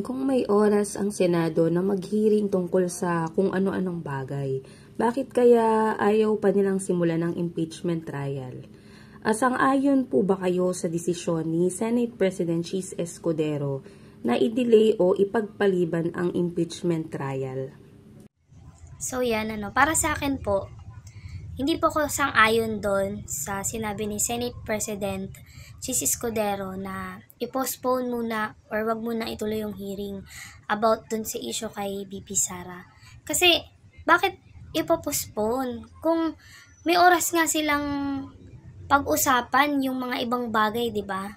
Kung may oras ang Senado na mag-hearing tungkol sa kung ano-anong bagay, bakit kaya ayaw pa nilang simulan ng impeachment trial? Sang-ayon po ba kayo sa desisyon ni Senate President Chis Escudero na i-delay o ipagpaliban ang impeachment trial? So yan, para sa akin po, hindi po ko sang-ayon doon sa sinabi ni Senate President Chis Escudero na i-postpone muna or wag muna ituloy yung hearing about doon sa issue kay BP Sara. Kasi, bakit ipopostpone? Kung may oras nga silang pag-usapan yung mga ibang bagay, di ba?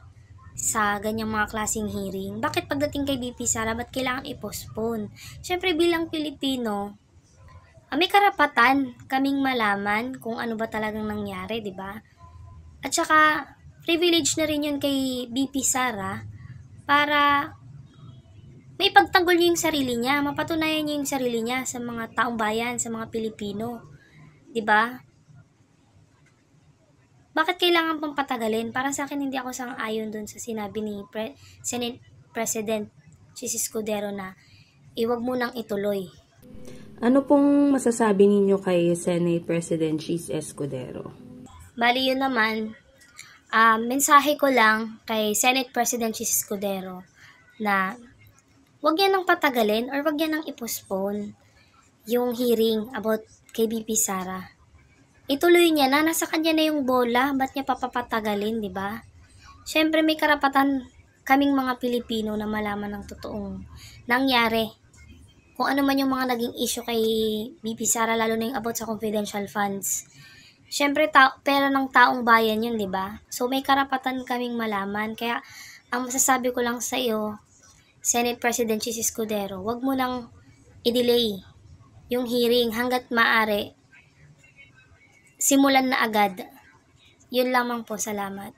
Sa ganyang mga klaseng hearing. Bakit pagdating kay BP Sara, ba't kailangan i-postpone? Siyempre bilang Pilipino, may karapatan kaming malaman kung ano ba talagang nangyari, di ba? At saka, privilege na rin yun kay BP Sara para may pagtanggol niya yung sarili niya, mapatunayan niya yung sarili niya sa mga taong bayan, sa mga Pilipino. Di ba? Bakit kailangan pang patagalin? Para sa akin, hindi ako sang-ayon dun sa sinabi ni Senate President Chis Escudero na iwag mo nang ituloy. Ano pong masasabi ninyo kay Senate President Chis Escudero? Bali yun naman, mensahe ko lang kay Senate President Chis Escudero na wag niya nang patagalin or wag niya nang i-postpone yung hearing about kay BP Sara. Ituloy niya na, nasa kanya na yung bola, ba't niya papapatagalin, di ba? Siyempre may karapatan kaming mga Pilipino na malaman ng totoong nangyari. Kung ano man yung mga naging issue kay BP Sara, lalo na yung about sa confidential funds. Siyempre, pera ng taong bayan yun, di ba? So, may karapatan kaming malaman. Kaya, ang masasabi ko lang sa iyo, Senate President Chis Escudero, wag mo nang i-delay yung hearing hanggat maaari. Simulan na agad. Yun lamang po, salamat.